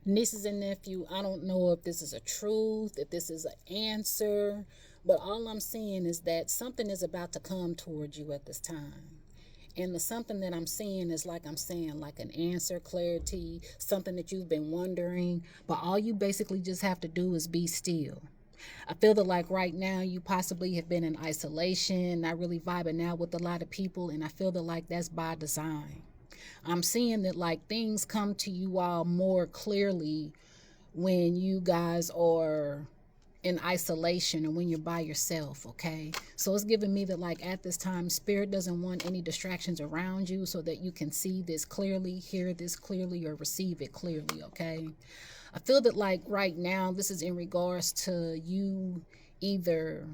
Nieces and nephew, I don't know if this is a truth, if this is an answer, but all I'm seeing is that something is about to come towards you at this time. And the something that I'm seeing is like I'm saying, like an answer, clarity, something that you've been wondering. But all you basically just have to do is be still. I feel that like right now you possibly have been in isolation, not really vibing out with a lot of people, and I feel that like that's by design. I'm seeing that like things come to you all more clearly when you guys are in isolation or when you're by yourself, okay? So it's giving me that like at this time spirit doesn't want any distractions around you so that you can see this clearly, hear this clearly, or receive it clearly, okay? I feel that like right now this is in regards to you either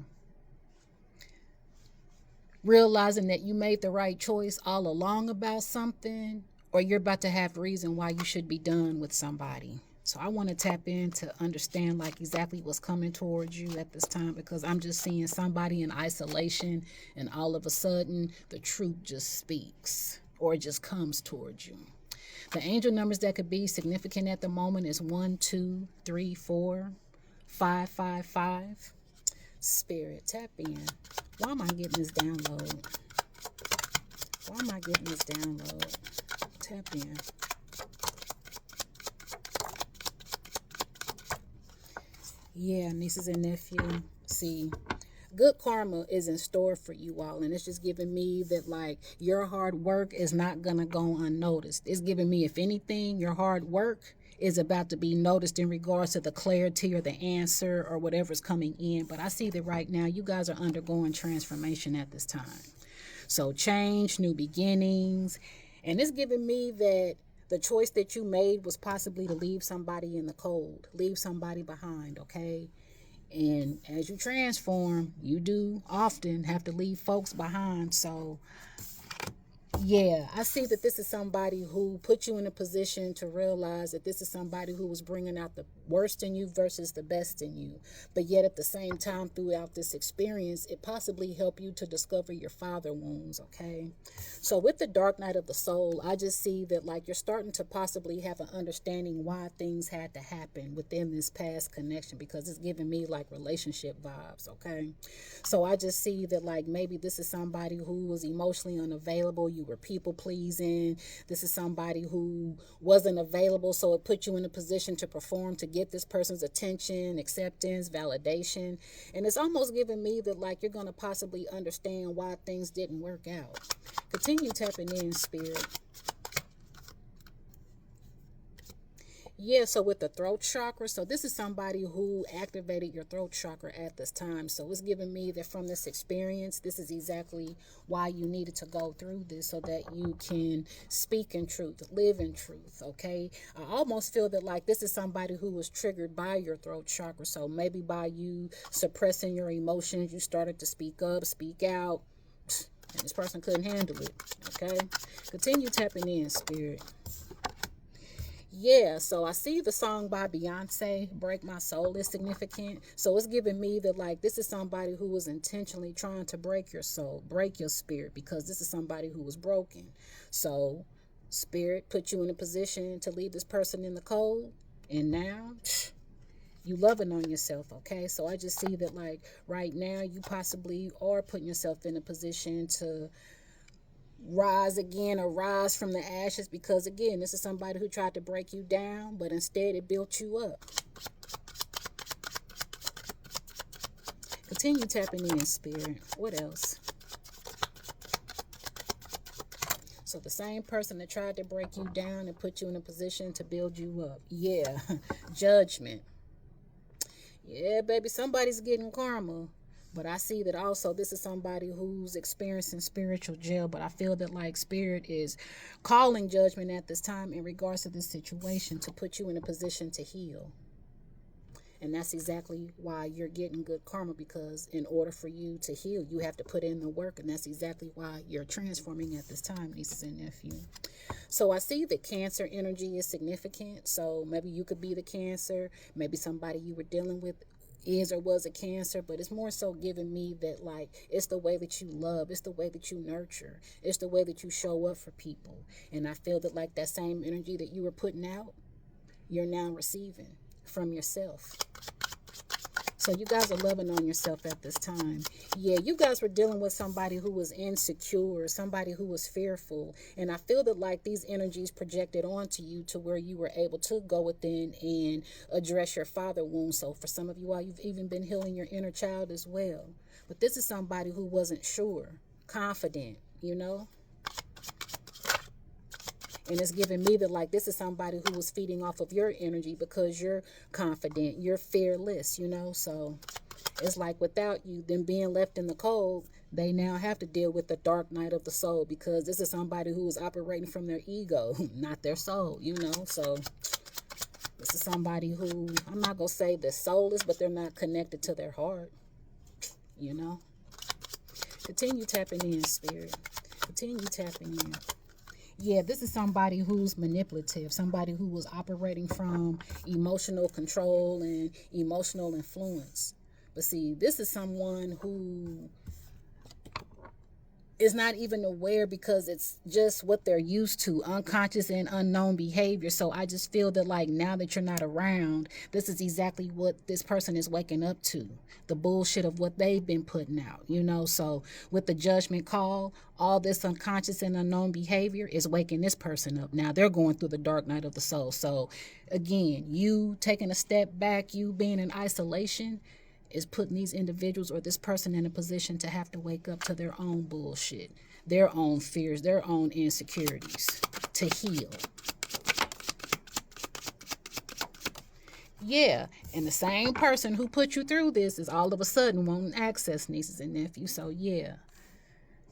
realizing that you made the right choice all along about something, or you're about to have reason why you should be done with somebody. So I want to tap in to understand like exactly what's coming towards you at this time, because I'm just seeing somebody in isolation and all of a sudden the truth just speaks or it just comes towards you. The angel numbers that could be significant at the moment is 1, 2, 3, 4, 5, 5, 5. Spirit, tap in. Why am I getting this download? Why am I getting this download? Tap in. Yeah, nieces and nephew. See, good karma is in store for you all, and it's just giving me that like your hard work is not gonna go unnoticed. It's giving me, if anything, your hard work is about to be noticed in regards to the clarity or the answer or whatever's coming in. But I see that right now you guys are undergoing transformation at this time. So change, new beginnings, and it's giving me that the choice that you made was possibly to leave somebody in the cold, leave somebody behind, okay? And as you transform, you do often have to leave folks behind. So yeah, I see that this is somebody who put you in a position to realize that this is somebody who was bringing out the worst in you versus the best in you. But yet at the same time, throughout this experience, it possibly helped you to discover your father wounds, okay? So with the dark night of the soul, I just see that like you're starting to possibly have an understanding why things had to happen within this past connection, because it's giving me like relationship vibes, okay? So I just see that like maybe this is somebody who was emotionally unavailable. You were people pleasing. This is somebody who wasn't available, so it put you in a position to perform to get this person's attention, acceptance, validation. And it's almost giving me that like you're going to possibly understand why things didn't work out. Continue tapping in, spirit. Yeah, so with the throat chakra, so this is somebody who activated your throat chakra at this time. So it's giving me that from this experience, this is exactly why you needed to go through this so that you can speak in truth, live in truth, okay? I almost feel that like this is somebody who was triggered by your throat chakra. So maybe by you suppressing your emotions, you started to speak up, speak out, and this person couldn't handle it, okay? Continue tapping in, spirit. Yeah, so I see the song by Beyonce, Break My Soul, is significant. So it's giving me that, like, this is somebody who was intentionally trying to break your soul, break your spirit, because this is somebody who was broken. So, spirit put you in a position to leave this person in the cold, and now you loving on yourself, okay? So I just see that, like, right now you possibly are putting yourself in a position to rise again or rise from the ashes, because again this is somebody who tried to break you down but instead it built you up. Continue tapping in, spirit. What else? So the same person that tried to break you down and put you in a position to build you up. Yeah. Judgment. Yeah, baby, somebody's getting karma. But I see that also this is somebody who's experiencing spiritual jail. But I feel that like spirit is calling judgment at this time in regards to this situation to put you in a position to heal. And that's exactly why you're getting good karma, because in order for you to heal, you have to put in the work. And that's exactly why you're transforming at this time, nieces and nephew. So I see that Cancer energy is significant. So maybe you could be the Cancer. Maybe somebody you were dealing with is or was a Cancer, but it's more so giving me that like it's the way that you love, it's the way that you nurture, it's the way that you show up for people. And I feel that like that same energy that you were putting out, you're now receiving from yourself. So you guys are loving on yourself at this time. Yeah, you guys were dealing with somebody who was insecure, somebody who was fearful. And I feel that like these energies projected onto you to where you were able to go within and address your father wound. So for some of you all, you've even been healing your inner child as well. But this is somebody who wasn't sure, confident, you know? And it's giving me that like this is somebody who was feeding off of your energy because you're confident, you're fearless, you know. So it's like without you, them being left in the cold, they now have to deal with the dark night of the soul because this is somebody who is operating from their ego, not their soul, you know. So this is somebody who, I'm not going to say they're soulless, but they're not connected to their heart, you know. Continue tapping in, spirit. Continue tapping in. Yeah, this is somebody who's manipulative, somebody who was operating from emotional control and emotional influence. But see, this is someone who is not even aware because it's just what they're used to, unconscious and unknown behavior. So I just feel that like now that you're not around, this is exactly what this person is waking up to, the bullshit of what they've been putting out, you know. So with the judgment call, all this unconscious and unknown behavior is waking this person up. Now they're going through the dark night of the soul. So again, you taking a step back, you being in isolation, is putting these individuals or this person in a position to have to wake up to their own bullshit, their own fears, their own insecurities to heal. Yeah, and the same person who put you through this is all of a sudden wanting access, nieces and nephews. So yeah,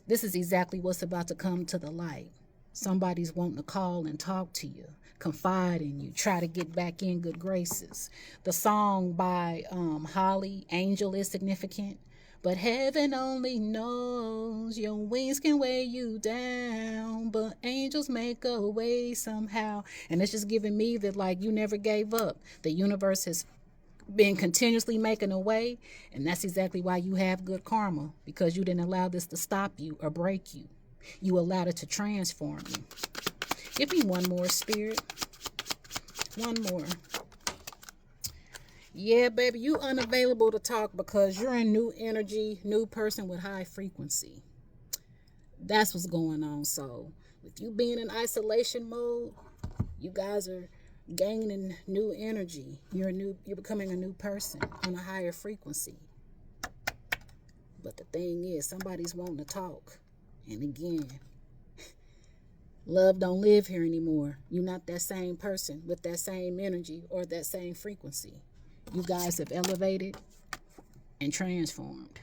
this is exactly what's about to come to the light. Somebody's wanting to call and talk to you, confide in you, try to get back in good graces. The song by Holly, Angel, is significant. But heaven only knows your wings can weigh you down, but angels make a way somehow. And it's just giving me that like you never gave up. The universe has been continuously making a way, and that's exactly why you have good karma, because you didn't allow this to stop you or break you. You allowed it to transform you. Give me one more, spirit. One more. Yeah, baby, you unavailable to talk because you're in new energy, new person with high frequency. That's what's going on. So with you being in isolation mode, you guys are gaining new energy. You're becoming a new person on a higher frequency. But the thing is, somebody's wanting to talk. And again, love don't live here anymore. You're not that same person with that same energy or that same frequency. You guys have elevated and transformed.